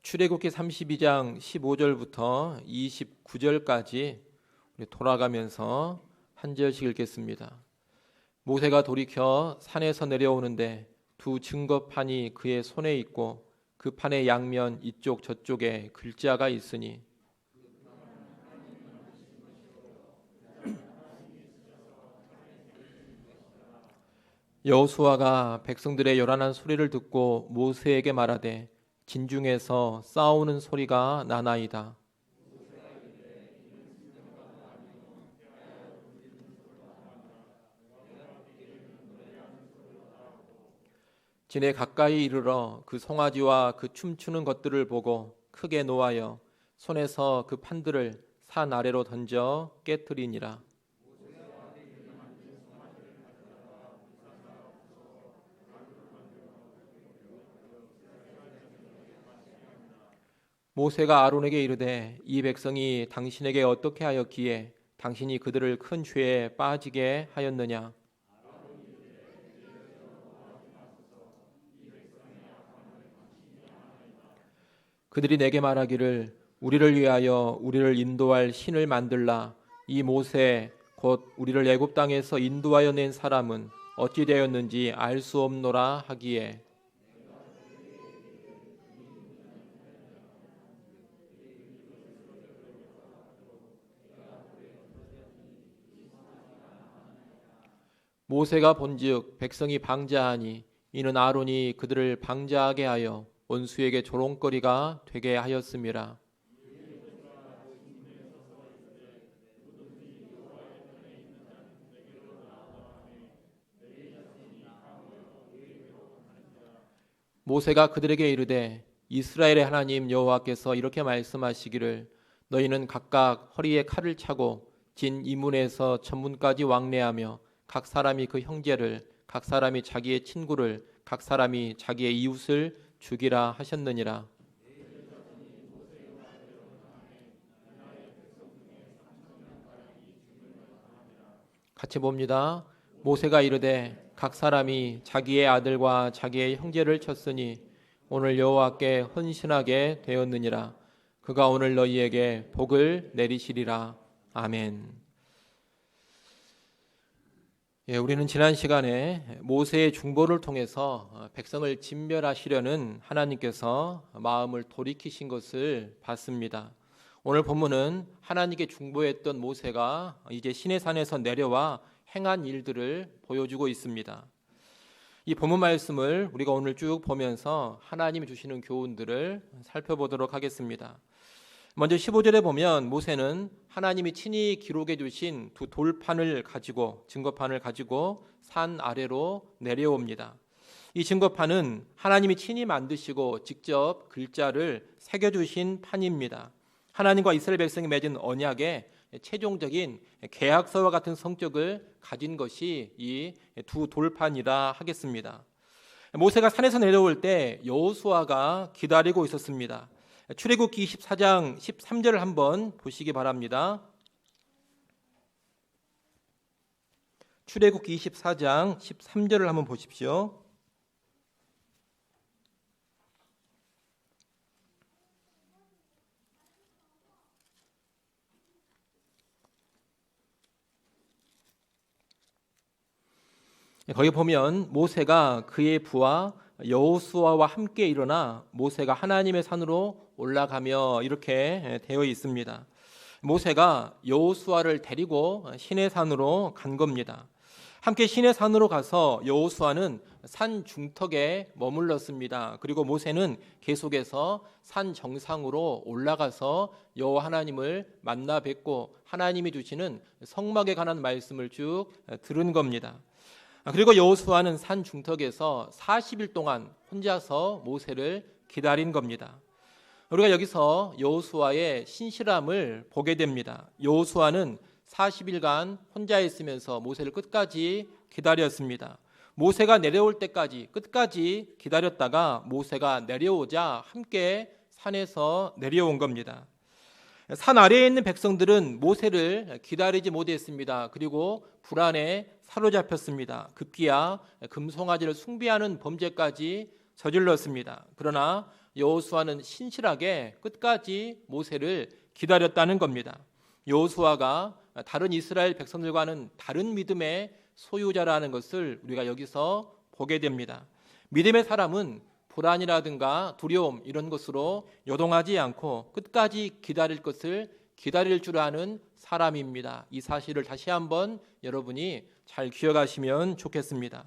출애굽기 32장 15절부터 29절까지 돌아가면서 한 절씩 읽겠습니다. 모세가 돌이켜 산에서 내려오는데 두 증거판이 그의 손에 있고 그 판의 양면 이쪽 저쪽에 글자가 있으니 여호수아가 백성들의 요란한 소리를 듣고 모세에게 말하되 진중에서 싸우는 소리가 나나이다. 진에 가까이 이르러 그 송아지와 그 춤추는 것들을 보고 크게 노하여 손에서 그 판들을 산 아래로 던져 깨뜨리니라. 모세가 아론에게 이르되 이 백성이 당신에게 어떻게 하였기에 당신이 그들을 큰 죄에 빠지게 하였느냐. 그들이 내게 말하기를 우리를 위하여 우리를 인도할 신을 만들라. 이 모세 곧 우리를 애굽 땅에서 인도하여 낸 사람은 어찌 되었는지 알 수 없노라 하기에 모세가 본즉 백성이 방자하니 이는 아론이 그들을 방자하게 하여 원수에게 조롱거리가 되게 하였음이라. 모세가 그들에게 이르되 이스라엘의 하나님 여호와께서 이렇게 말씀하시기를 너희는 각각 허리에 칼을 차고 진 이문에서 천문까지 왕래하며 각 사람이 그 형제를 각 사람이 자기의 친구를 각 사람이 자기의 이웃을 죽이라 하셨느니라. 같이 봅니다. 모세가 이르되 각 사람이 자기의 아들과 자기의 형제를 쳤으니 오늘 여호와께 헌신하게 되었느니라. 그가 오늘 너희에게 복을 내리시리라. 아멘. 우리는 지난 시간에 모세의 중보를 통해서 백성을 진멸하시려는 하나님께서 마음을 돌이키신 것을 봤습니다. 오늘 본문은 하나님께 중보했던 모세가 이제 시내산에서 내려와 행한 일들을 보여주고 있습니다. 이 본문 말씀을 우리가 오늘 쭉 보면서 하나님이 주시는 교훈들을 살펴보도록 하겠습니다. 먼저 15절에 보면 모세는 하나님이 친히 기록해 주신 두 돌판을 가지고 증거판을 가지고 산 아래로 내려옵니다. 이 증거판은 하나님이 친히 만드시고 직접 글자를 새겨 주신 판입니다. 하나님과 이스라엘 백성이 맺은 언약의 최종적인 계약서와 같은 성격을 가진 것이 이 두 돌판이라 하겠습니다. 모세가 산에서 내려올 때 여호수아가 기다리고 있었습니다. 출애굽기 24장 13절을 한번 보시기 바랍니다. 출애굽기 24장 13절을 한번 보십시오. 거기 보면 모세가 그의 부하 여호수아와 함께 일어나 모세가 하나님의 산으로 올라가며 이렇게 되어 있습니다. 모세가 여호수아를 데리고 시내산으로 간 겁니다. 함께 시내산으로 가서 여호수아는 산 중턱에 머물렀습니다. 그리고 모세는 계속해서 산 정상으로 올라가서 여호와 하나님을 만나 뵙고 하나님이 주시는 성막에 관한 말씀을 쭉 들은 겁니다. 그리고 여호수아는 산 중턱에서 40일 동안 혼자서 모세를 기다린 겁니다. 우리가 여기서 여호수아의 신실함을 보게 됩니다. 여호수아는 40일간 혼자 있으면서 모세를 끝까지 기다렸습니다. 모세가 내려올 때까지 끝까지 기다렸다가 모세가 내려오자 함께 산에서 내려온 겁니다. 산 아래에 있는 백성들은 모세를 기다리지 못했습니다. 그리고 불안에 사로잡혔습니다. 급기야 금송아지를 숭배하는 범죄까지 저질렀습니다. 그러나 여호수아는 신실하게 끝까지 모세를 기다렸다는 겁니다. 여호수아가 다른 이스라엘 백성들과는 다른 믿음의 소유자라는 것을 우리가 여기서 보게 됩니다. 믿음의 사람은 불안이라든가 두려움 이런 것으로 요동하지 않고 끝까지 기다릴 것을 기다릴 줄 아는 사람입니다. 이 사실을 다시 한번 여러분이 잘 기억하시면 좋겠습니다.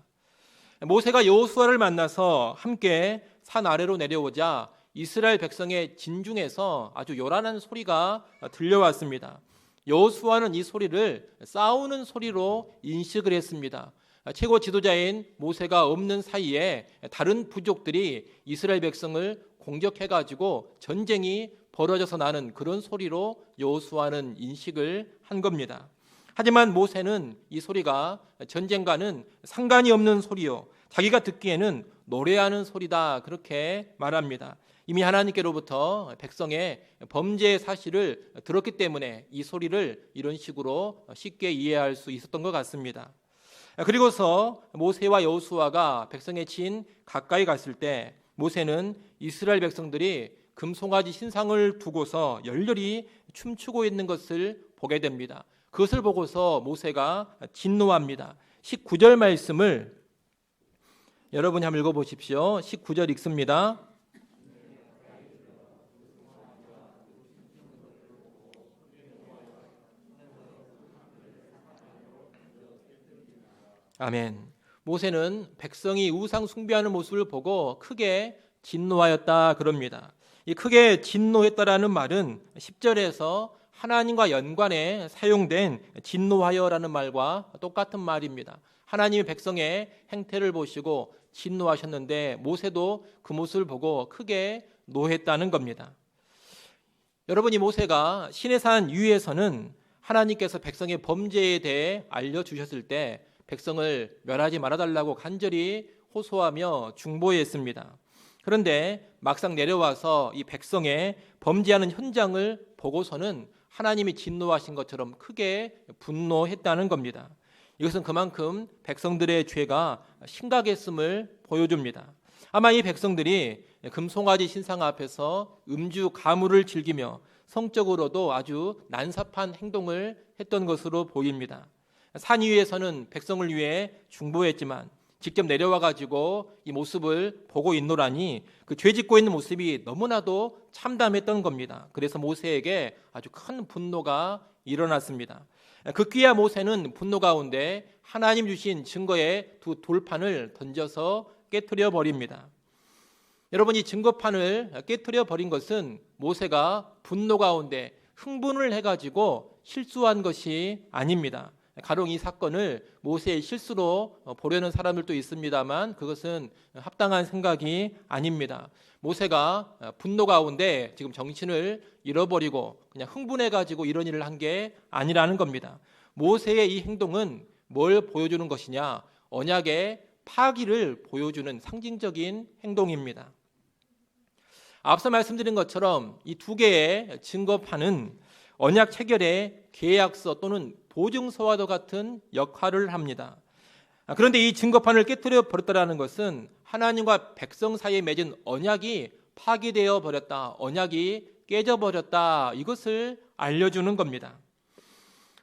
모세가 여호수아를 만나서 함께 산 아래로 내려오자 이스라엘 백성의 진중에서 아주 요란한 소리가 들려왔습니다. 여호수아는 이 소리를 싸우는 소리로 인식을 했습니다. 최고 지도자인 모세가 없는 사이에 다른 부족들이 이스라엘 백성을 공격해가지고 전쟁이 벌어져서 나는 그런 소리로 여호수아는 인식을 한 겁니다. 하지만 모세는 이 소리가 전쟁과는 상관이 없는 소리요, 자기가 듣기에는 노래하는 소리다, 그렇게 말합니다. 이미 하나님께로부터 백성의 범죄의 사실을 들었기 때문에 이 소리를 이런 식으로 쉽게 이해할 수 있었던 것 같습니다. 그리고서 모세와 여호수아가 백성의 진 가까이 갔을 때 모세는 이스라엘 백성들이 금송아지 신상을 두고서 열렬히 춤추고 있는 것을 보게 됩니다. 그것을 보고서 모세가 진노합니다. 19절 말씀을 여러분이 한번 읽어보십시오. 19절 읽습니다. 아멘. 모세는 백성이 우상 숭배하는 모습을 보고 크게 진노하였다 그럽니다. 이 크게 진노했다라는 말은 10절에서 하나님과 연관해 사용된 진노하여라는 말과 똑같은 말입니다. 하나님이 백성의 행태를 보시고 진노하셨는데 모세도 그 모습을 보고 크게 노했다는 겁니다. 여러분이 모세가 시내산 위에서는 하나님께서 백성의 범죄에 대해 알려주셨을 때 백성을 멸하지 말아달라고 간절히 호소하며 중보했습니다. 그런데 막상 내려와서 이 백성의 범죄하는 현장을 보고서는 하나님이 진노하신 것처럼 크게 분노했다는 겁니다. 이것은 그만큼 백성들의 죄가 심각했음을 보여줍니다. 아마 이 백성들이 금송아지 신상 앞에서 음주 가물을 즐기며 성적으로도 아주 난삽한 행동을 했던 것으로 보입니다. 산 위에서는 백성을 위해 중보했지만 직접 내려와 가지고 이 모습을 보고 있노라니 그 죄 짓고 있는 모습이 너무나도 참담했던 겁니다. 그래서 모세에게 아주 큰 분노가 일어났습니다. 급기야 모세는 분노 가운데 하나님 주신 증거의 두 돌판을 던져서 깨트려 버립니다. 여러분, 이 증거판을 깨트려 버린 것은 모세가 분노 가운데 흥분을 해가지고 실수한 것이 아닙니다. 가령 이 사건을 모세의 실수로 보려는 사람들도 있습니다만 그것은 합당한 생각이 아닙니다. 모세가 분노 가운데 지금 정신을 잃어버리고 그냥 흥분해가지고 이런 일을 한 게 아니라는 겁니다. 모세의 이 행동은 뭘 보여주는 것이냐? 언약의 파기를 보여주는 상징적인 행동입니다. 앞서 말씀드린 것처럼 이 두 개의 증거판은 언약 체결의 계약서 또는 보증서와도 같은 역할을 합니다. 그런데 이 증거판을 깨트려 버렸다는 것은 하나님과 백성 사이에 맺은 언약이 파기되어 버렸다, 언약이 깨져 버렸다, 이것을 알려주는 겁니다.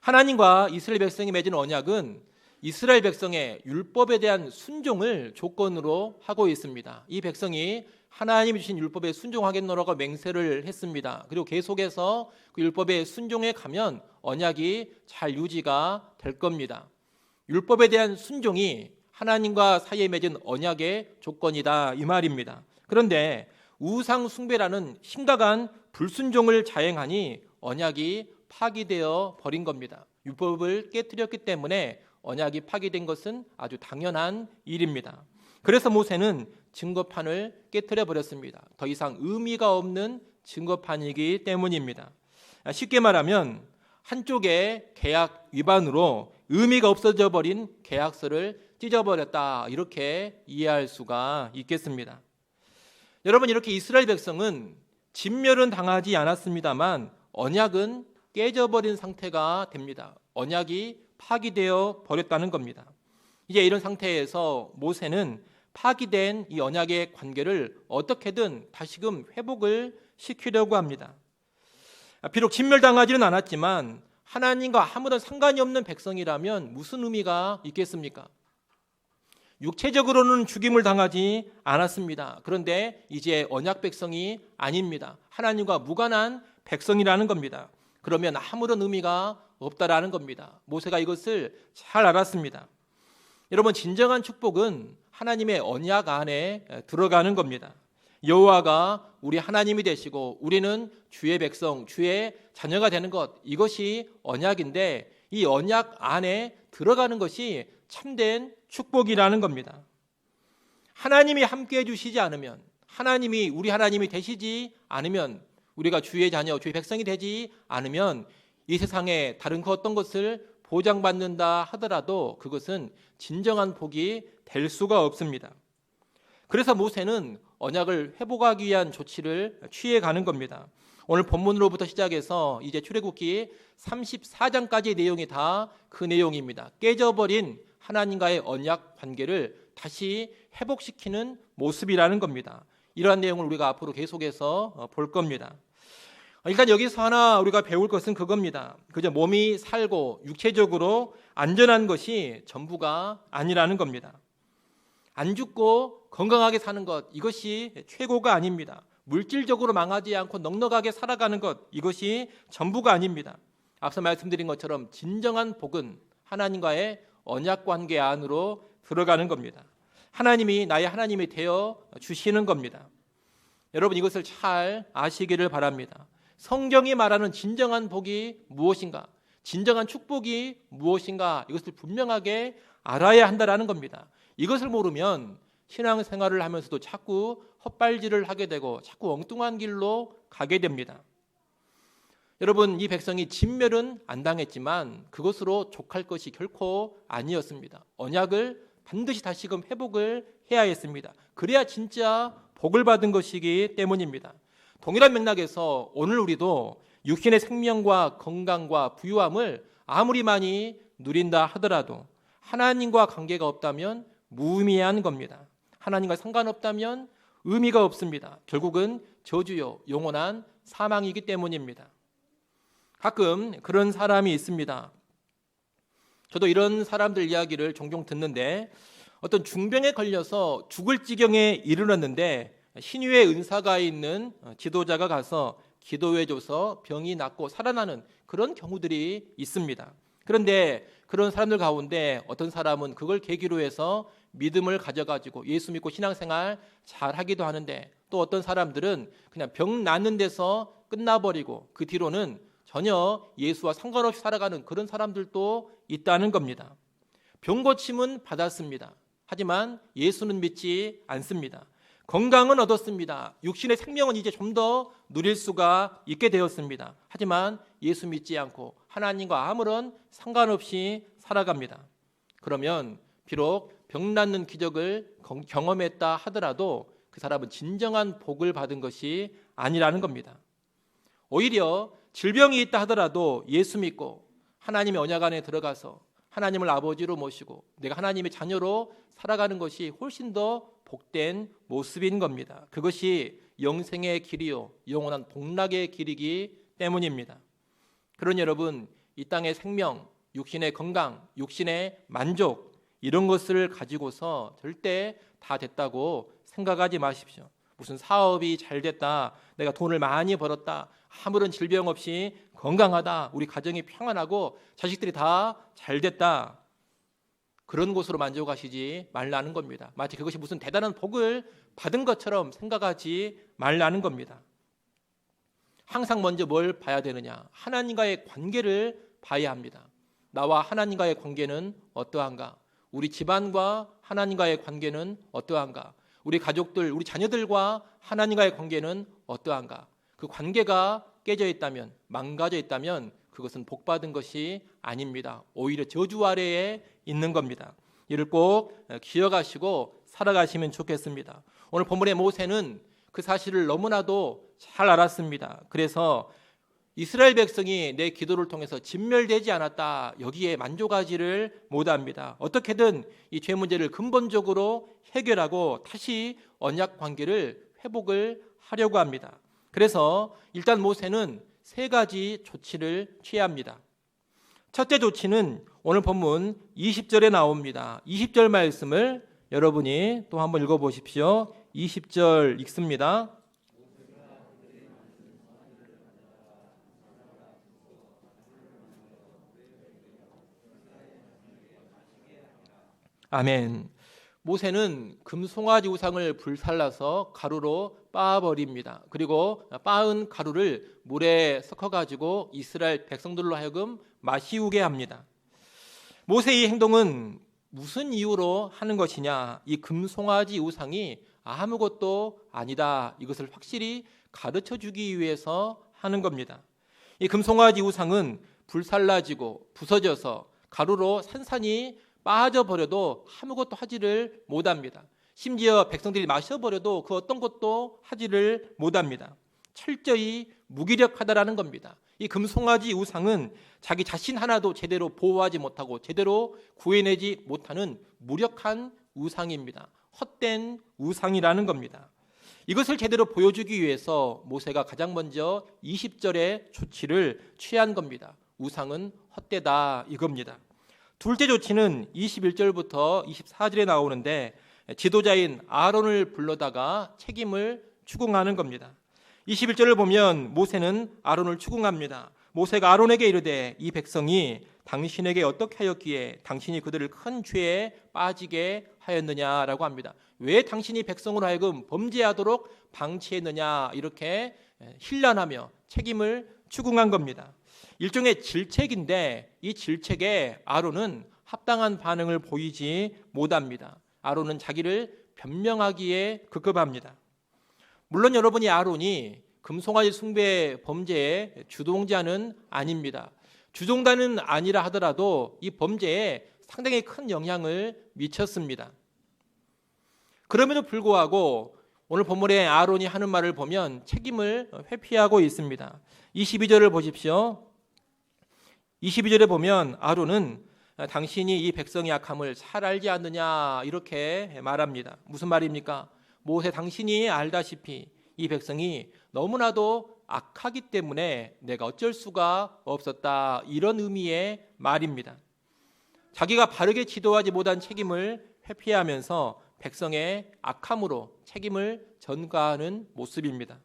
하나님과 이스라엘 백성이 맺은 언약은 이스라엘 백성의 율법에 대한 순종을 조건으로 하고 있습니다. 이 백성이 하나님이 주신 율법에 순종하겠노라고 맹세를 했습니다. 그리고 계속해서 그 율법에 순종해 가면 언약이 잘 유지가 될 겁니다. 율법에 대한 순종이 하나님과 사이에 맺은 언약의 조건이다, 이 말입니다. 그런데 우상 숭배라는 심각한 불순종을 자행하니 언약이 파기되어 버린 겁니다. 율법을 깨뜨렸기 때문에 언약이 파기된 것은 아주 당연한 일입니다. 그래서 모세는 증거판을 깨트려 버렸습니다. 더 이상 의미가 없는 증거판이기 때문입니다. 쉽게 말하면 한쪽의 계약 위반으로 의미가 없어져 버린 계약서를 찢어버렸다, 이렇게 이해할 수가 있겠습니다. 여러분, 이렇게 이스라엘 백성은 진멸은 당하지 않았습니다만 언약은 깨져버린 상태가 됩니다. 언약이 파기되어 버렸다는 겁니다. 이제 이런 상태에서 모세는 파기된 이 언약의 관계를 어떻게든 다시금 회복을 시키려고 합니다. 비록 진멸당하지는 않았지만 하나님과 아무런 상관이 없는 백성이라면 무슨 의미가 있겠습니까? 육체적으로는 죽임을 당하지 않았습니다. 그런데 이제 언약 백성이 아닙니다. 하나님과 무관한 백성이라는 겁니다. 그러면 아무런 의미가 없다라는 겁니다. 모세가 이것을 잘 알았습니다. 여러분, 진정한 축복은 하나님의 언약 안에 들어가는 겁니다. 여호와가 우리 하나님이 되시고 우리는 주의 백성, 주의 자녀가 되는 것, 이것이 언약인데 이 언약 안에 들어가는 것이 참된 축복이라는 겁니다. 하나님이 함께해 주시지 않으면, 하나님이 우리 하나님이 되시지 않으면, 우리가 주의 자녀, 주의 백성이 되지 않으면 이 세상에 다른 그 어떤 것을 보장받는다 하더라도 그것은 진정한 복이 될 수가 없습니다. 그래서 모세는 언약을 회복하기 위한 조치를 취해가는 겁니다. 오늘 본문으로부터 시작해서 이제 출애굽기 34장까지의 내용이 다 그 내용입니다. 깨져버린 하나님과의 언약 관계를 다시 회복시키는 모습이라는 겁니다. 이러한 내용을 우리가 앞으로 계속해서 볼 겁니다. 일단 여기서 하나 우리가 배울 것은 그겁니다. 그저 몸이 살고 육체적으로 안전한 것이 전부가 아니라는 겁니다. 안 죽고 건강하게 사는 것, 이것이 최고가 아닙니다. 물질적으로 망하지 않고 넉넉하게 살아가는 것, 이것이 전부가 아닙니다. 앞서 말씀드린 것처럼 진정한 복은 하나님과의 언약 관계 안으로 들어가는 겁니다. 하나님이 나의 하나님이 되어 주시는 겁니다. 여러분, 이것을 잘 아시기를 바랍니다. 성경이 말하는 진정한 복이 무엇인가, 진정한 축복이 무엇인가, 이것을 분명하게 알아야 한다라는 겁니다. 이것을 모르면 신앙생활을 하면서도 자꾸 헛발질을 하게 되고 자꾸 엉뚱한 길로 가게 됩니다. 여러분, 이 백성이 진멸은 안 당했지만 그것으로 족할 것이 결코 아니었습니다. 언약을 반드시 다시금 회복을 해야 했습니다. 그래야 진짜 복을 받은 것이기 때문입니다. 동일한 맥락에서 오늘 우리도 육신의 생명과 건강과 부유함을 아무리 많이 누린다 하더라도 하나님과 관계가 없다면 무의미한 겁니다. 하나님과 상관없다면 의미가 없습니다. 결국은 저주요, 영원한 사망이기 때문입니다. 가끔 그런 사람이 있습니다. 저도 이런 사람들 이야기를 종종 듣는데 어떤 중병에 걸려서 죽을 지경에 이르렀는데 신유의 은사가 있는 지도자가 가서 기도해줘서 병이 낫고 살아나는 그런 경우들이 있습니다. 그런데 그런 사람들 가운데 어떤 사람은 그걸 계기로 해서 믿음을 가져가지고 예수 믿고 신앙생활 잘하기도 하는데, 또 어떤 사람들은 그냥 병 낫는 데서 끝나버리고 그 뒤로는 전혀 예수와 상관없이 살아가는 그런 사람들도 있다는 겁니다. 병 고침은 받았습니다. 하지만 예수는 믿지 않습니다. 건강은 얻었습니다. 육신의 생명은 이제 좀 더 누릴 수가 있게 되었습니다. 하지만 예수 믿지 않고 하나님과 아무런 상관없이 살아갑니다. 그러면 비록 병 낫는 기적을 경험했다 하더라도 그 사람은 진정한 복을 받은 것이 아니라는 겁니다. 오히려 질병이 있다 하더라도 예수 믿고 하나님의 언약 안에 들어가서 하나님을 아버지로 모시고 내가 하나님의 자녀로 살아가는 것이 훨씬 더 복된 모습인 겁니다. 그것이 영생의 길이요 영원한 복락의 길이기 때문입니다. 그러니 여러분, 이 땅의 생명, 육신의 건강, 육신의 만족, 이런 것을 가지고서 절대 다 됐다고 생각하지 마십시오. 무슨 사업이 잘 됐다, 내가 돈을 많이 벌었다, 아무런 질병 없이 건강하다, 우리 가정이 평안하고 자식들이 다 잘 됐다, 그런 것으로 만족하시지 말라는 겁니다. 마치 그것이 무슨 대단한 복을 받은 것처럼 생각하지 말라는 겁니다. 항상 먼저 뭘 봐야 되느냐? 하나님과의 관계를 봐야 합니다. 나와 하나님과의 관계는 어떠한가? 우리 집안과 하나님과의 관계는 어떠한가? 우리 가족들, 우리 자녀들과 하나님과의 관계는 어떠한가? 그 관계가 깨져 있다면, 망가져 있다면 그것은 복받은 것이 아닙니다. 오히려 저주 아래에 있는 겁니다. 이를 꼭 기억하시고 살아가시면 좋겠습니다. 오늘 본문의 모세는 그 사실을 너무나도 잘 알았습니다. 그래서 이스라엘 백성이 내 기도를 통해서 진멸되지 않았다, 여기에 만족하지를 못합니다. 어떻게든 이 죄 문제를 근본적으로 해결하고 다시 언약 관계를 회복을 하려고 합니다. 그래서 일단 모세는 세 가지 조치를 취합니다. 첫째 조치는 오늘 본문 20절에 나옵니다. 20절 말씀을 여러분이 또 한번 읽어보십시오. 20절 읽습니다. 아멘. 모세는 금송아지 우상을 불살라서 가루로 빻아버립니다. 그리고 빻은 가루를 물에 섞어가지고 이스라엘 백성들로 하여금 마시우게 합니다. 모세의 행동은 무슨 이유로 하는 것이냐? 이 금송아지 우상이 아무것도 아니다, 이것을 확실히 가르쳐주기 위해서 하는 겁니다. 이 금송아지 우상은 불살라지고 부서져서 가루로 산산이 빠져버려도 아무것도 하지를 못합니다. 심지어 백성들이 마셔버려도 그 어떤 것도 하지를 못합니다. 철저히 무기력하다라는 겁니다. 이 금송아지 우상은 자기 자신 하나도 제대로 보호하지 못하고 제대로 구해내지 못하는 무력한 우상입니다. 헛된 우상이라는 겁니다. 이것을 제대로 보여주기 위해서 모세가 가장 먼저 20절의 조치를 취한 겁니다. 우상은 헛되다, 이겁니다. 둘째 조치는 21절부터 24절에 나오는데 지도자인 아론을 불러다가 책임을 추궁하는 겁니다. 21절을 보면 모세는 아론을 추궁합니다. 모세가 아론에게 이르되 이 백성이 당신에게 어떻게 하였기에 당신이 그들을 큰 죄에 빠지게 하였느냐라고 합니다. 왜 당신이 백성으로 하여금 범죄하도록 방치했느냐, 이렇게 힐난하며 책임을 추궁한 겁니다. 일종의 질책인데 이 질책에 아론은 합당한 반응을 보이지 못합니다. 아론은 자기를 변명하기에 급급합니다. 물론 여러분이 아론이 금송아지 숭배 범죄의 주동자는 아닙니다. 주동자는 아니라 하더라도 이 범죄에 상당히 큰 영향을 미쳤습니다. 그럼에도 불구하고 오늘 본문에 아론이 하는 말을 보면 책임을 회피하고 있습니다. 22절을 보십시오. 22절에 보면 아론은 당신이 이 백성의 악함을 잘 알지 않느냐, 이렇게 말합니다. 무슨 말입니까? 모세, 당신이 알다시피 이 백성이 너무나도 악하기 때문에 내가 어쩔 수가 없었다, 이런 의미의 말입니다. 자기가 바르게 지도하지 못한 책임을 회피하면서 백성의 악함으로 책임을 전가하는 모습입니다.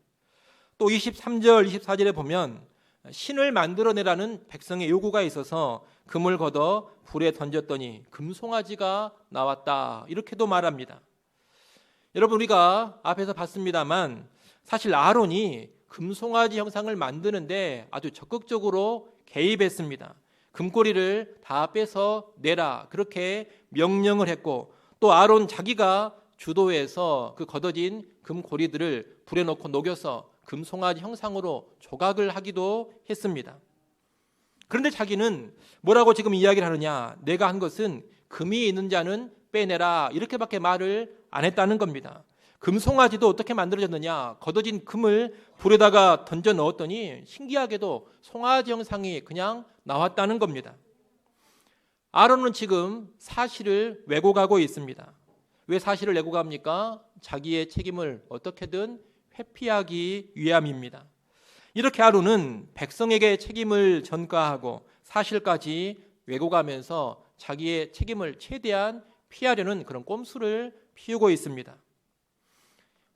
또 23절, 24절에 보면 신을 만들어내라는 백성의 요구가 있어서 금을 걷어 불에 던졌더니 금송아지가 나왔다, 이렇게도 말합니다. 여러분, 우리가 앞에서 봤습니다만 사실 아론이 금송아지 형상을 만드는데 아주 적극적으로 개입했습니다. 금꼬리를 다 빼서 내라, 그렇게 명령을 했고, 또 아론 자기가 주도해서 그 걷어진 금고리들을 불에 넣고 녹여서 금송아지 형상으로 조각을 하기도 했습니다. 그런데 자기는 뭐라고 지금 이야기를 하느냐? 내가 한 것은 금이 있는 자는 빼내라, 이렇게밖에 말을 안 했다는 겁니다. 금송아지도 어떻게 만들어졌느냐? 걷어진 금을 불에다가 던져 넣었더니 신기하게도 송아지 형상이 그냥 나왔다는 겁니다. 아론은 지금 사실을 왜곡하고 있습니다. 왜 사실을 왜곡합니까? 자기의 책임을 어떻게든 회피하기 위함입니다. 이렇게 아론은 백성에게 책임을 전가하고 사실까지 왜곡하면서 자기의 책임을 최대한 피하려는 그런 꼼수를 피우고 있습니다.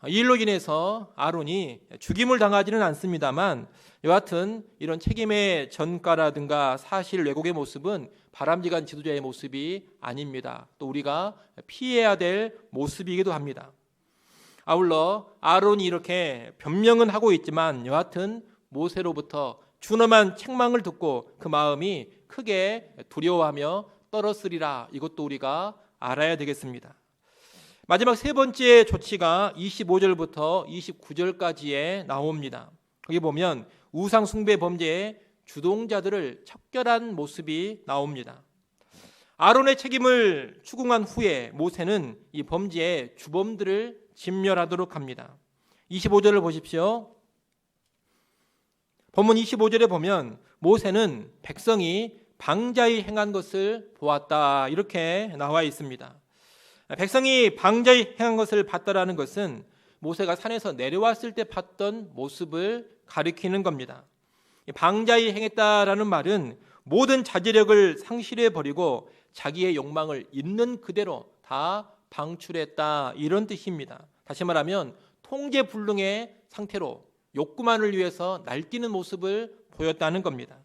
이 일로 인해서 아론이 죽임을 당하지는 않습니다만 여하튼 이런 책임의 전가라든가 사실 왜곡의 모습은 바람직한 지도자의 모습이 아닙니다. 또 우리가 피해야 될 모습이기도 합니다. 아울러 아론이 이렇게 변명은 하고 있지만 여하튼 모세로부터 준엄한 책망을 듣고 그 마음이 크게 두려워하며 떨었으리라, 이것도 우리가 알아야 되겠습니다. 마지막 세 번째 조치가 25절부터 29절까지에 나옵니다. 거기 보면 우상 숭배 범죄의 주동자들을 척결한 모습이 나옵니다. 아론의 책임을 추궁한 후에 모세는 이 범죄의 주범들을 진멸하도록 합니다. 25절을 보십시오. 본문 25절에 보면 모세는 백성이 방자히 행한 것을 보았다 이렇게 나와 있습니다. 백성이 방자히 행한 것을 봤다라는 것은 모세가 산에서 내려왔을 때 봤던 모습을 가리키는 겁니다. 방자히 행했다라는 말은 모든 자제력을 상실해 버리고 자기의 욕망을 있는 그대로 다 방출했다 이런 뜻입니다. 다시 말하면 통제불능의 상태로 욕구만을 위해서 날뛰는 모습을 보였다는 겁니다.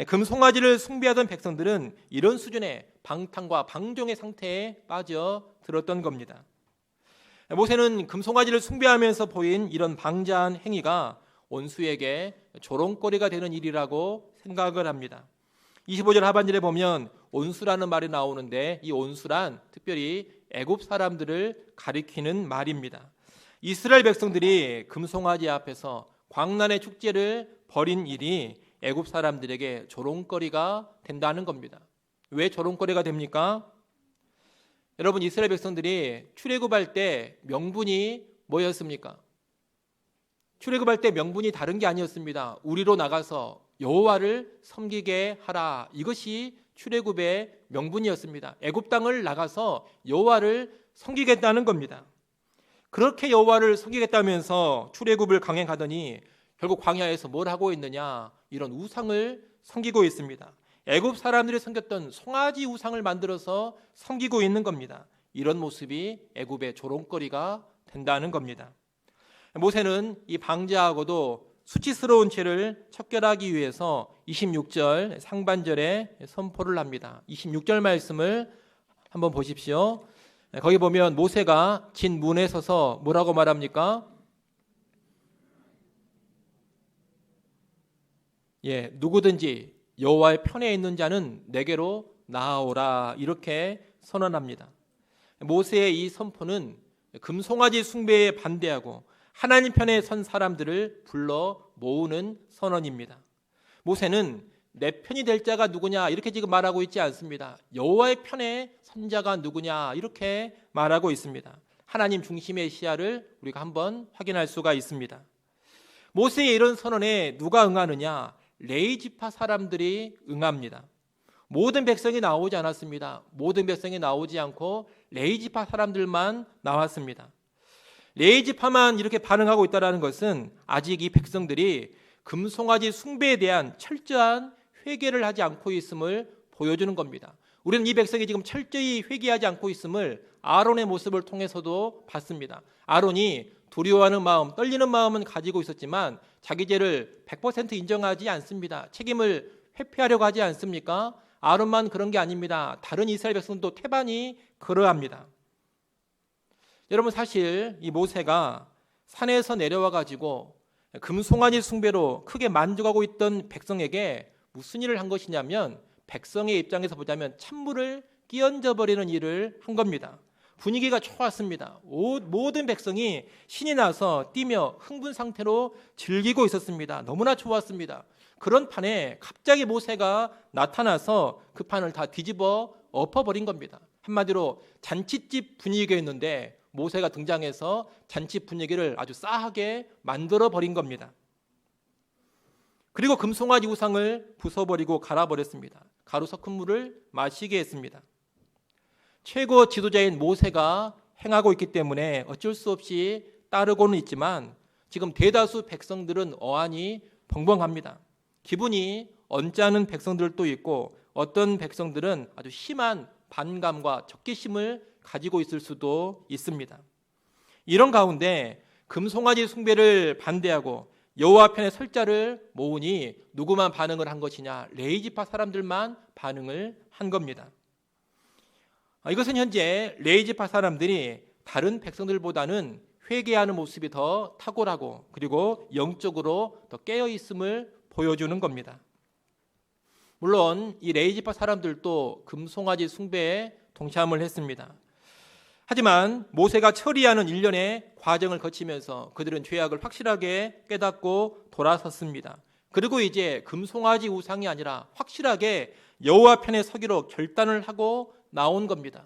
금송아지를 숭배하던 백성들은 이런 수준의 방탕과 방종의 상태에 빠져들었던 겁니다. 모세는 금송아지를 숭배하면서 보인 이런 방자한 행위가 원수에게 조롱거리가 되는 일이라고 생각을 합니다. 25절 하반절에 보면 온수라는 말이 나오는데 이 온수란 특별히 애굽 사람들을 가리키는 말입니다. 이스라엘 백성들이 금송아지 앞에서 광란의 축제를 벌인 일이 애굽 사람들에게 조롱거리가 된다는 겁니다. 왜 조롱거리가 됩니까? 여러분, 이스라엘 백성들이 출애굽할 때 명분이 뭐였습니까? 출애굽할 때 명분이 다른 게 아니었습니다. 우리로 나가서 여호와를 섬기게 하라. 이것이 출애굽의 명분이었습니다. 애굽 땅을 나가서 여호와를 섬기겠다는 겁니다. 그렇게 여호와를 섬기겠다면서 출애굽을 강행하더니 결국 광야에서 뭘 하고 있느냐? 이런 우상을 섬기고 있습니다. 애굽 사람들이 섬겼던 송아지 우상을 만들어서 섬기고 있는 겁니다. 이런 모습이 애굽의 조롱거리가 된다는 겁니다. 모세는 이 방자하고도 수치스러운 죄를 척결하기 위해서 26절 상반절에 선포를 합니다. 26절 말씀을 한번 보십시오. 거기 보면 모세가 진 문에 서서 뭐라고 말합니까? 누구든지 여호와의 편에 있는 자는 내게로 나아오라 이렇게 선언합니다. 모세의 이 선포는 금송아지 숭배에 반대하고 하나님 편에 선 사람들을 불러 모으는 선언입니다. 모세는 내 편이 될 자가 누구냐 이렇게 지금 말하고 있지 않습니다. 여호와의 편에 선 자가 누구냐 이렇게 말하고 있습니다. 하나님 중심의 시야를 우리가 한번 확인할 수가 있습니다. 모세의 이런 선언에 누가 응하느냐? 레위 지파 사람들이 응합니다. 모든 백성이 나오지 않았습니다. 모든 백성이 나오지 않고 레위 지파 사람들만 나왔습니다. 레위 지파만 이렇게 반응하고 있다는 것은 아직 이 백성들이 금송아지 숭배에 대한 철저한 회개를 하지 않고 있음을 보여주는 겁니다. 우리는 이 백성이 지금 철저히 회개하지 않고 있음을 아론의 모습을 통해서도 봤습니다. 아론이 두려워하는 마음, 떨리는 마음은 가지고 있었지만 자기 죄를 100% 인정하지 않습니다. 책임을 회피하려고 하지 않습니까? 아론만 그런 게 아닙니다. 다른 이스라엘 백성도 태반이 그러합니다. 여러분, 사실 이 모세가 산에서 내려와 가지고 금송아지 숭배로 크게 만족하고 있던 백성에게 무슨 일을 한 것이냐면 백성의 입장에서 보자면 찬물을 끼얹어 버리는 일을 한 겁니다. 분위기가 좋았습니다. 모든 백성이 신이 나서 뛰며 흥분 상태로 즐기고 있었습니다. 너무나 좋았습니다. 그런 판에 갑자기 모세가 나타나서 그 판을 다 뒤집어 엎어버린 겁니다. 한마디로 잔치집 분위기였는데 모세가 등장해서 잔치 분위기를 아주 싸하게 만들어버린 겁니다. 그리고 금송아지 우상을 부숴버리고 갈아버렸습니다. 가루 섞은 물을 마시게 했습니다. 최고 지도자인 모세가 행하고 있기 때문에 어쩔 수 없이 따르고는 있지만 지금 대다수 백성들은 어안이 벙벙합니다. 기분이 언짢은 백성들도 있고 어떤 백성들은 아주 심한 반감과 적개심을 가지고 있을 수도 있습니다. 이런 가운데 금송아지 숭배를 반대하고 여호와 편에 설 자를 모으니 누구만 반응을 한 것이냐? 레위 지파 사람들만 반응을 한 겁니다. 이것은 현재 레위 지파 사람들이 다른 백성들보다는 회개하는 모습이 더 탁월하고 그리고 영적으로 더 깨어 있음을 보여주는 겁니다. 물론 이 레위 지파 사람들도 금송아지 숭배에 동참을 했습니다. 하지만 모세가 처리하는 일련의 과정을 거치면서 그들은 죄악을 확실하게 깨닫고 돌아섰습니다. 그리고 이제 금송아지 우상이 아니라 확실하게 여호와 편에 서기로 결단을 하고 나온 겁니다.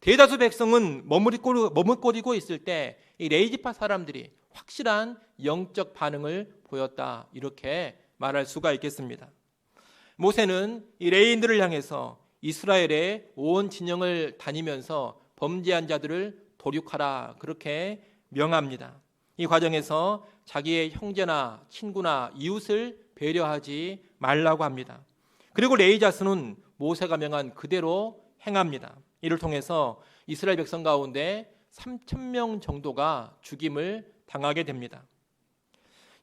대다수 백성은 머뭇거리고 있을 때 이 레위 지파 사람들이 확실한 영적 반응을 보였다 이렇게 말할 수가 있겠습니다. 모세는 이 레위인들을 향해서 이스라엘의 온 진영을 다니면서 범죄한 자들을 도륙하라 그렇게 명합니다. 이 과정에서 자기의 형제나 친구나 이웃을 배려하지 말라고 합니다. 그리고 레위 자손은 모세가 명한 그대로 행합니다. 이를 통해서 이스라엘 백성 가운데 3,000명 정도가 죽임을 당하게 됩니다.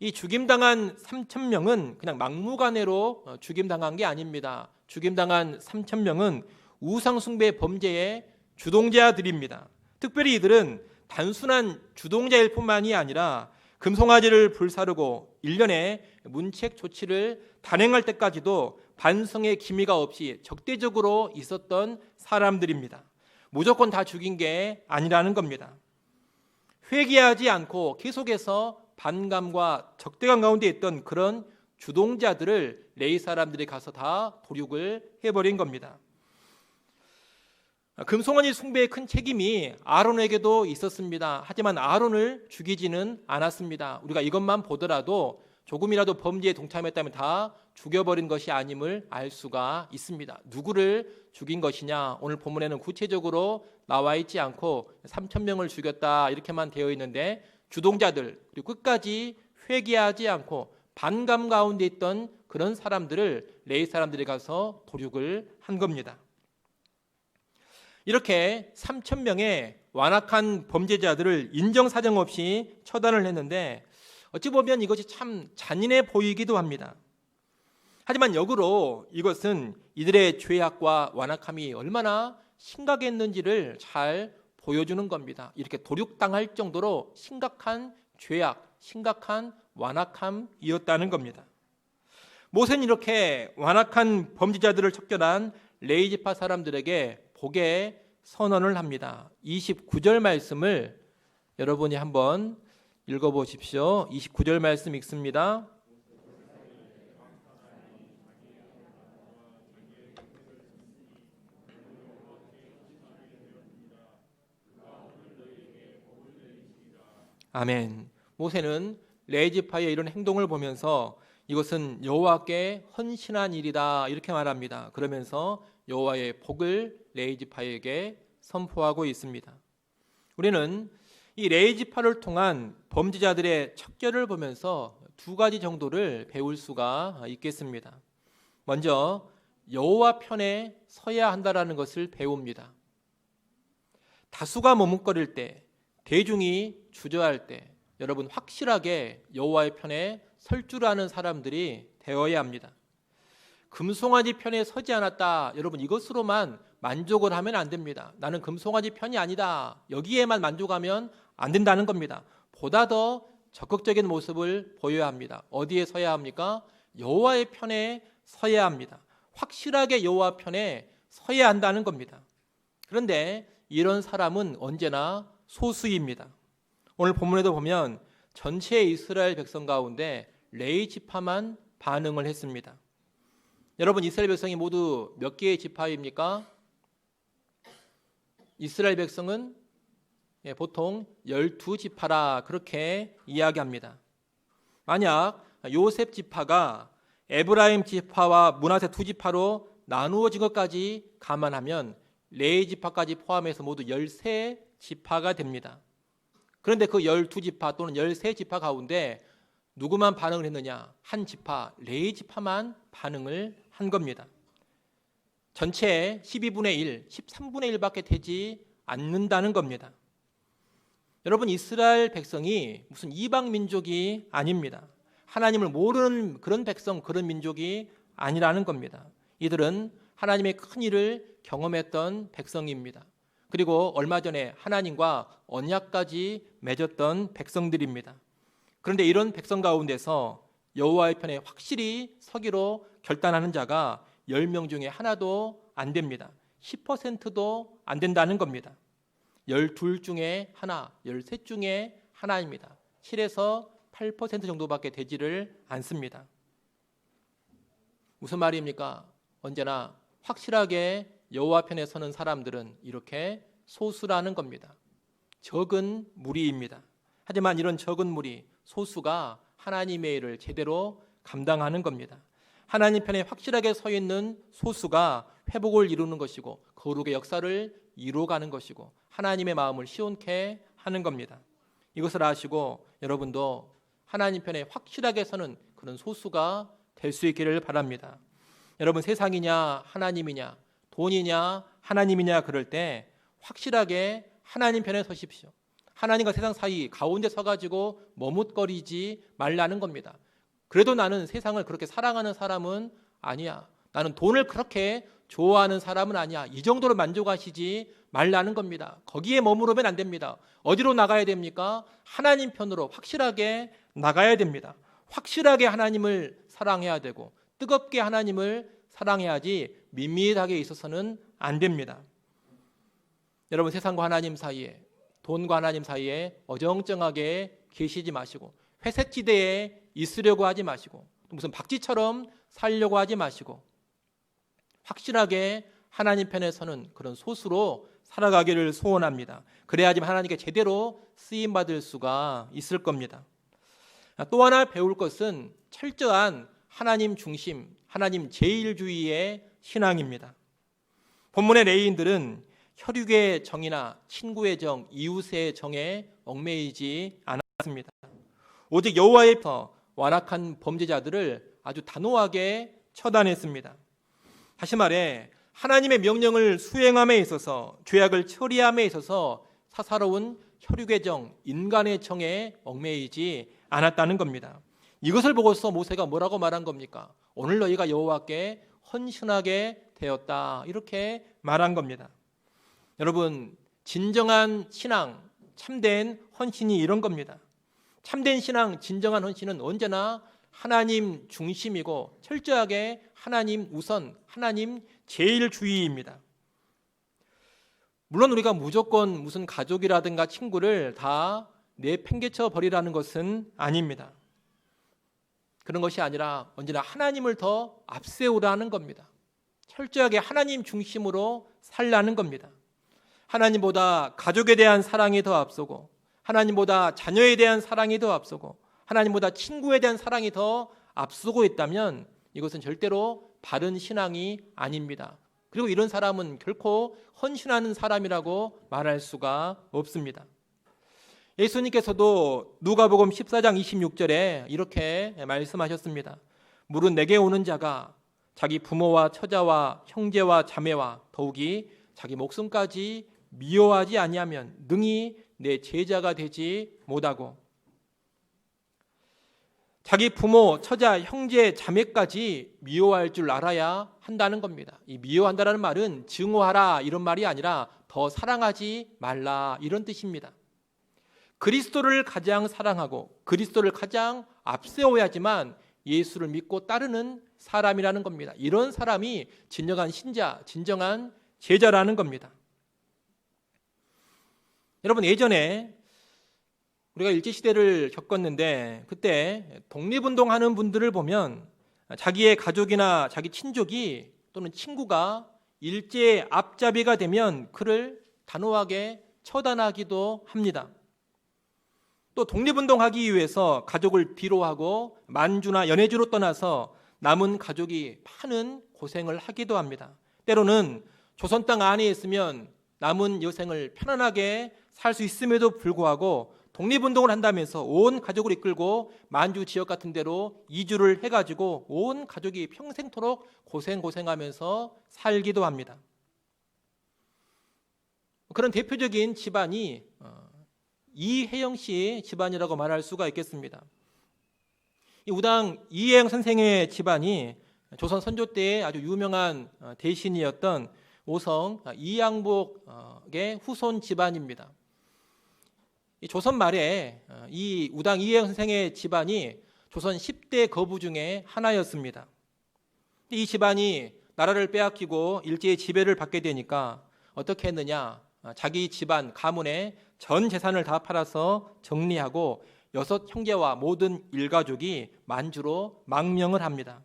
이 죽임당한 3,000명은 그냥 막무가내로 죽임당한 게 아닙니다. 죽임당한 3,000명은 우상숭배 범죄의 주동자들입니다. 특별히 이들은 단순한 주동자일 뿐만이 아니라 금송아지를 불사르고 1년의 문책 조치를 단행할 때까지도 반성의 기미가 없이 적대적으로 있었던 사람들입니다. 무조건 다 죽인 게 아니라는 겁니다. 회개하지 않고 계속해서 반감과 적대감 가운데 있던 그런 주동자들을 레위 사람들이 가서 다 도륙을 해버린 겁니다. 금송아지 숭배의 큰 책임이 아론에게도 있었습니다. 하지만 아론을 죽이지는 않았습니다. 우리가 이것만 보더라도 조금이라도 범죄에 동참했다면 다 죽여버린 것이 아님을 알 수가 있습니다. 누구를 죽인 것이냐? 오늘 본문에는 구체적으로 나와 있지 않고 3,000명을 죽였다 이렇게만 되어 있는데 주동자들 그리고 끝까지 회개하지 않고 반감 가운데 있던 그런 사람들을 레위 사람들이 가서 도륙을 한 겁니다. 이렇게 3,000명의 완악한 범죄자들을 인정사정 없이 처단을 했는데 어찌 보면 이것이 참 잔인해 보이기도 합니다. 하지만 역으로 이것은 이들의 죄악과 완악함이 얼마나 심각했는지를 잘 보여주는 겁니다. 이렇게 도륙당할 정도로 심각한 죄악, 심각한 완악함이었다는 겁니다. 모세는 이렇게 완악한 범죄자들을 척결한 레위 지파 사람들에게 복의 선언을 합니다. 29절 말씀을 여러분이 한번 읽어보십시오. 29절 말씀 읽습니다. 아멘. 모세는 레위 지파의 이런 행동을 보면서 이것은 여호와께 헌신한 일이다 이렇게 말합니다. 그러면서 여호와의 복을 레위 지파에게 선포하고 있습니다. 우리는 이 레위 지파를 통한 범죄자들의 척결을 보면서 두 가지 정도를 배울 수가 있겠습니다. 먼저 여호와 편에 서야 한다라는 것을 배웁니다. 다수가 머뭇거릴 때, 대중이 주저할 때 여러분 확실하게 여호와의 편에 설 줄 아는 사람들이 되어야 합니다. 금송아지 편에 서지 않았다. 여러분 이것으로만 만족을 하면 안 됩니다. 나는 금송아지 편이 아니다. 여기에만 만족하면 안 된다는 겁니다. 보다 더 적극적인 모습을 보여야 합니다. 어디에 서야 합니까? 여호와의 편에 서야 합니다. 확실하게 여호와 편에 서야 한다는 겁니다. 그런데 이런 사람은 언제나 소수입니다. 오늘 본문에도 보면 전체 이스라엘 백성 가운데 레위 지파만 반응을 했습니다. 여러분 이스라엘 백성이 모두 몇 개의 지파입니까? 이스라엘 백성은 보통 12지파라 그렇게 이야기합니다. 만약 요셉 지파가 에브라임 지파와 므낫세 두 지파로 나누어진 것까지 감안하면 레위 지파까지 포함해서 모두 13지파가 됩니다. 그런데 그 12지파 또는 13지파 가운데 누구만 반응을 했느냐? 한 지파, 레위 지파만 반응을 한 겁니다. 전체의 12분의 1, 13분의 1밖에 되지 않는다는 겁니다. 여러분 이스라엘 백성이 무슨 이방 민족이 아닙니다. 하나님을 모르는 그런 백성, 그런 민족이 아니라는 겁니다. 이들은 하나님의 큰 일을 경험했던 백성입니다. 그리고 얼마 전에 하나님과 언약까지 맺었던 백성들입니다. 그런데 이런 백성 가운데서 여호와의 편에 확실히 서기로 결단하는 자가 10명 중에 하나도 안 됩니다. 10%도 안 된다는 겁니다. 12 중에 하나, 13 중에 하나입니다. 7에서 8% 정도밖에 되지를 않습니다. 무슨 말입니까? 언제나 확실하게 여호와 편에 서는 사람들은 이렇게 소수라는 겁니다. 적은 무리입니다. 하지만 이런 적은 무리, 소수가 하나님의 일을 제대로 감당하는 겁니다. 하나님 편에 확실하게 서 있는 소수가 회복을 이루는 것이고 거룩의 역사를 이루어가는 것이고 하나님의 마음을 시원케 하는 겁니다. 이것을 아시고 여러분도 하나님 편에 확실하게 서는 그런 소수가 될 수 있기를 바랍니다. 여러분, 세상이냐 하나님이냐, 돈이냐 하나님이냐 그럴 때 확실하게 하나님 편에 서십시오. 하나님과 세상 사이 가운데 서가지고 머뭇거리지 말라는 겁니다. 그래도 나는 세상을 그렇게 사랑하는 사람은 아니야, 나는 돈을 그렇게 좋아하는 사람은 아니야, 이 정도로 만족하시지 말라는 겁니다. 거기에 머무르면 안 됩니다. 어디로 나가야 됩니까? 하나님 편으로 확실하게 나가야 됩니다. 확실하게 하나님을 사랑해야 되고 뜨겁게 하나님을 사랑해야지 밋밋하게 있어서는 안 됩니다. 여러분, 세상과 하나님 사이에, 돈과 하나님 사이에 어정쩡하게 계시지 마시고 회색지대에 있으려고 하지 마시고 무슨 박쥐처럼 살려고 하지 마시고 확실하게 하나님 편에 서는 그런 소수로 살아가기를 소원합니다. 그래야지만 하나님께 제대로 쓰임받을 수가 있을 겁니다. 또 하나 배울 것은 철저한 하나님 중심, 하나님 제일주의의 신앙입니다. 본문의 레위인들은 혈육의 정이나 친구의 정, 이웃의 정에 얽매이지 않았습니다. 오직 여호와의 완악한 범죄자들을 아주 단호하게 처단했습니다. 다시 말해 하나님의 명령을 수행함에 있어서, 죄악을 처리함에 있어서 사사로운 혈육의 정, 인간의 정에 얽매이지 않았다는 겁니다. 이것을 보고서 모세가 뭐라고 말한 겁니까? 오늘 너희가 여호와께 헌신하게 되었다, 이렇게 말한 겁니다. 여러분, 진정한 신앙, 참된 헌신이 이런 겁니다. 참된 신앙, 진정한 헌신은 언제나 하나님 중심이고 철저하게 하나님 우선, 하나님 제일주의입니다. 물론 우리가 무조건 무슨 가족이라든가 친구를 다 내팽개쳐 버리라는 것은 아닙니다. 그런 것이 아니라 언제나 하나님을 더 앞세우라는 겁니다. 철저하게 하나님 중심으로 살라는 겁니다. 하나님보다 가족에 대한 사랑이 더 앞서고, 하나님보다 자녀에 대한 사랑이 더 앞서고, 하나님보다 친구에 대한 사랑이 더 앞서고 있다면 이것은 절대로 바른 신앙이 아닙니다. 그리고 이런 사람은 결코 헌신하는 사람이라고 말할 수가 없습니다. 예수님께서도 누가복음 14장 26절에 이렇게 말씀하셨습니다. 무릇 내게 오는 자가 자기 부모와 처자와 형제와 자매와 더욱이 자기 목숨까지 미워하지 아니하면 능히 내 제자가 되지 못하고, 자기 부모, 처자, 형제, 자매까지 미워할 줄 알아야 한다는 겁니다. 이 미워한다는 말은 증오하라 이런 말이 아니라 더 사랑하지 말라 이런 뜻입니다. 그리스도를 가장 사랑하고 그리스도를 가장 앞세워야지만 예수를 믿고 따르는 사람이라는 겁니다. 이런 사람이 진정한 신자, 진정한 제자라는 겁니다. 여러분, 예전에 우리가 일제시대를 겪었는데 그때 독립운동하는 분들을 보면 자기의 가족이나 자기 친족이 또는 친구가 일제의 앞잡이가 되면 그를 단호하게 처단하기도 합니다. 또 독립운동하기 위해서 가족을 뒤로하고 만주나 연해주로 떠나서 남은 가족이 많은 고생을 하기도 합니다. 때로는 조선 땅 안에 있으면 남은 여생을 편안하게 살 수 있음에도 불구하고 독립운동을 한다면서 온 가족을 이끌고 만주 지역 같은 데로 이주를 해가지고 온 가족이 평생토록 고생하면서 살기도 합니다. 그런 대표적인 집안이 이혜영 씨 집안이라고 말할 수가 있겠습니다. 이 우당 이혜영 선생의 집안이 조선 선조 때의 아주 유명한 대신이었던 오성 이양복의 후손 집안입니다. 이 조선 말에 이 우당 이혜영 선생의 집안이 조선 10대 거부 중에 하나였습니다. 이 집안이 나라를 빼앗기고 일제의 지배를 받게 되니까 어떻게 했느냐, 자기 집안 가문의 전 재산을 다 팔아서 정리하고 6 형제와 모든 일가족이 만주로 망명을 합니다.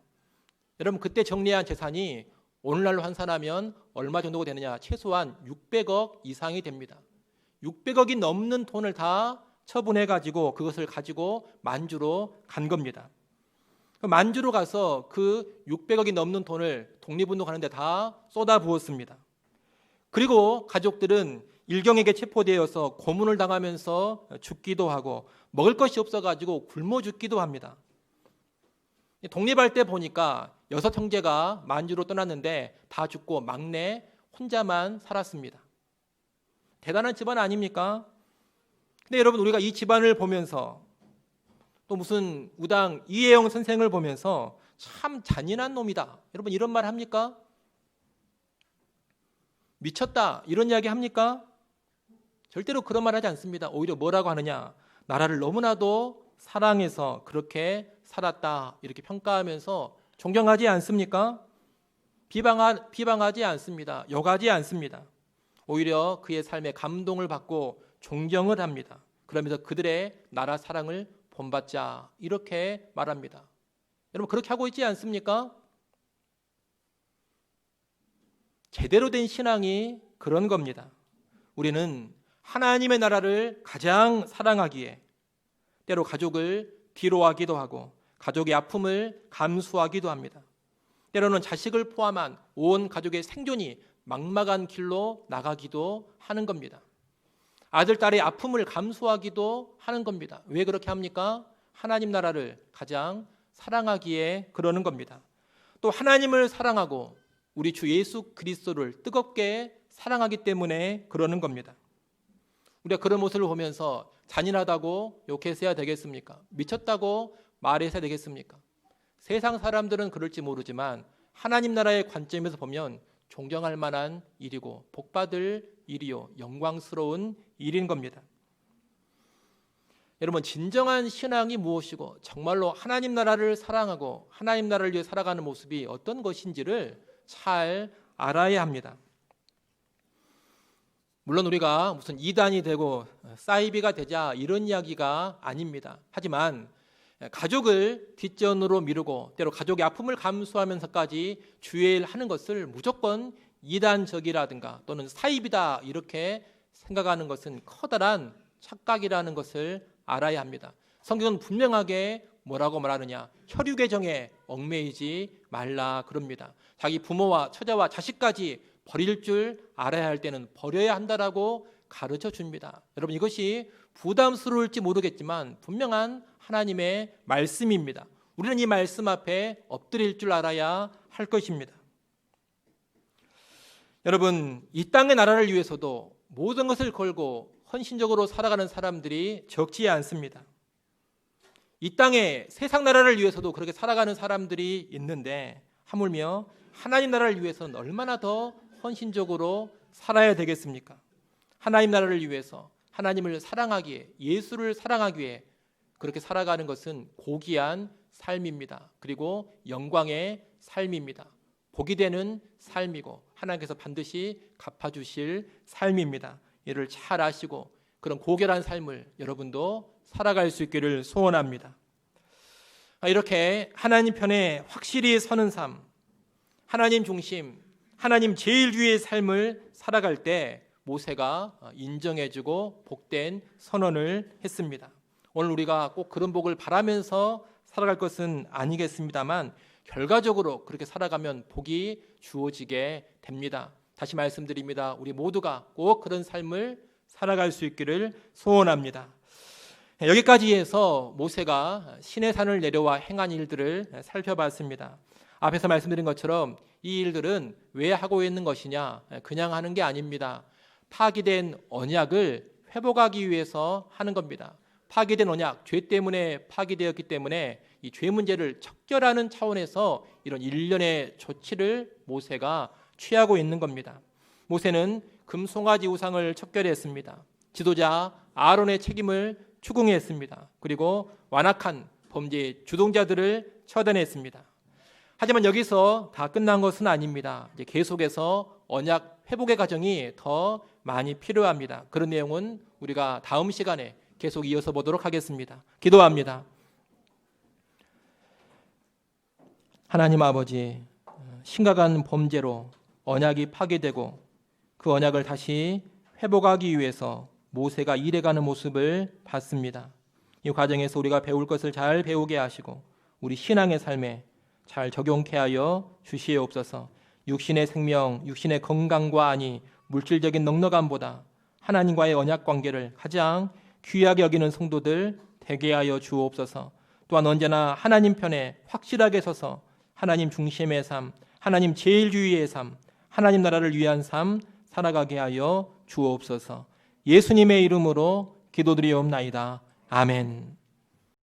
여러분, 그때 정리한 재산이 오늘날로 환산하면 얼마 정도가 되느냐, 최소한 600억 이상이 됩니다. 600억이 넘는 돈을 다 처분해가지고 그것을 가지고 만주로 간 겁니다. 만주로 가서 그 600억이 넘는 돈을 독립운동하는 데 다 쏟아부었습니다. 그리고 가족들은 일경에게 체포되어서 고문을 당하면서 죽기도 하고 먹을 것이 없어가지고 굶어 죽기도 합니다. 독립할 때 보니까 6형제가 만주로 떠났는데 다 죽고 막내 혼자만 살았습니다. 대단한 집안 아닙니까? 근데 여러분, 우리가 이 집안을 보면서 또 무슨 우당 이혜영 선생을 보면서 참 잔인한 놈이다, 여러분 이런 말 합니까? 미쳤다 이런 이야기 합니까? 절대로 그런 말 하지 않습니다. 오히려 뭐라고 하느냐, 나라를 너무나도 사랑해서 그렇게 살았다 이렇게 평가하면서 존경하지 않습니까? 비방하지 않습니다. 욕하지 않습니다. 오히려 그의 삶에 감동을 받고 존경을 합니다. 그러면서 그들의 나라 사랑을 본받자 이렇게 말합니다. 여러분 그렇게 하고 있지 않습니까? 제대로 된 신앙이 그런 겁니다. 우리는 하나님의 나라를 가장 사랑하기에 때로 가족을 뒤로하기도 하고 가족의 아픔을 감수하기도 합니다. 때로는 자식을 포함한 온 가족의 생존이 막막한 길로 나가기도 하는 겁니다. 아들, 딸의 아픔을 감수하기도 하는 겁니다. 왜 그렇게 합니까? 하나님 나라를 가장 사랑하기에 그러는 겁니다. 또 하나님을 사랑하고 우리 주 예수 그리스도를 뜨겁게 사랑하기 때문에 그러는 겁니다. 우리가 그런 모습을 보면서 잔인하다고 욕해서야 되겠습니까? 미쳤다고 말해서야 되겠습니까? 세상 사람들은 그럴지 모르지만 하나님 나라의 관점에서 보면 존경할 만한 일이고 복받을 일이요 영광스러운 일인 겁니다. 여러분, 진정한 신앙이 무엇이고 정말로 하나님 나라를 사랑하고 하나님 나라를 위해 살아가는 모습이 어떤 것인지를 잘 알아야 합니다. 물론 우리가 무슨 이단이 되고 사이비가 되자 이런 이야기가 아닙니다. 하지만 가족을 뒷전으로 미루고 때로 가족의 아픔을 감수하면서까지 주의 일 하는 것을 무조건 이단적이라든가 또는 사이비다 이렇게 생각하는 것은 커다란 착각이라는 것을 알아야 합니다. 성경은 분명하게 뭐라고 말하느냐, 혈육의 정에 얽매이지 말라 그럽니다. 자기 부모와 처자와 자식까지 버릴 줄 알아야 할 때는 버려야 한다라고 가르쳐 줍니다. 여러분, 이것이 부담스러울지 모르겠지만 분명한 하나님의 말씀입니다. 우리는 이 말씀 앞에 엎드릴 줄 알아야 할 것입니다. 여러분, 이 땅의 나라를 위해서도 모든 것을 걸고 헌신적으로 살아가는 사람들이 적지 않습니다. 이 땅의 세상 나라를 위해서도 그렇게 살아가는 사람들이 있는데 하물며 하나님 나라를 위해서는 얼마나 더 헌신적으로 살아야 되겠습니까? 하나님 나라를 위해서 하나님을 사랑하기에, 예수를 사랑하기에 그렇게 살아가는 것은 고귀한 삶입니다. 그리고 영광의 삶입니다. 복이 되는 삶이고 하나님께서 반드시 갚아주실 삶입니다. 이를 잘 아시고 그런 고결한 삶을 여러분도 살아갈 수 있기를 소원합니다. 이렇게 하나님 편에 확실히 서는 삶, 하나님 중심, 하나님 제일주의의 삶을 살아갈 때 모세가 인정해주고 복된 선언을 했습니다. 오늘 우리가 꼭 그런 복을 바라면서 살아갈 것은 아니겠습니다만 결과적으로 그렇게 살아가면 복이 주어지게 됩니다. 다시 말씀드립니다. 우리 모두가 꼭 그런 삶을 살아갈 수 있기를 소원합니다. 여기까지 해서 모세가 시내산을 내려와 행한 일들을 살펴봤습니다. 앞에서 말씀드린 것처럼 이 일들은 왜 하고 있는 것이냐, 그냥 하는 게 아닙니다. 파기된 언약을 회복하기 위해서 하는 겁니다. 파기된 언약, 죄 때문에 파기되었기 때문에 이 죄 문제를 척결하는 차원에서 이런 일련의 조치를 모세가 취하고 있는 겁니다. 모세는 금송아지 우상을 척결했습니다. 지도자 아론의 책임을 추궁했습니다. 그리고 완악한 범죄의 주동자들을 처단했습니다. 하지만 여기서 다 끝난 것은 아닙니다. 이제 계속해서 언약 회복의 과정이 더 많이 필요합니다. 그런 내용은 우리가 다음 시간에 계속 이어서 보도록 하겠습니다. 기도합니다. 하나님 아버지, 심각한 범죄로 언약이 파괴되고 그 언약을 다시 회복하기 위해서 모세가 일해가는 모습을 봤습니다. 이 과정에서 우리가 배울 것을 잘 배우게 하시고 우리 신앙의 삶에 잘 적용케 하여 주시옵소서. 육신의 생명, 육신의 건강과 안위, 물질적인 넉넉함보다 하나님과의 언약 관계를 가장 귀하게 여기는 성도들 되게 하여 주옵소서. 또한 언제나 하나님 편에 확실하게 서서 하나님 중심의 삶, 하나님 제일주의의 삶, 하나님 나라를 위한 삶 살아가게 하여 주옵소서. 예수님의 이름으로 기도드리옵나이다. 아멘.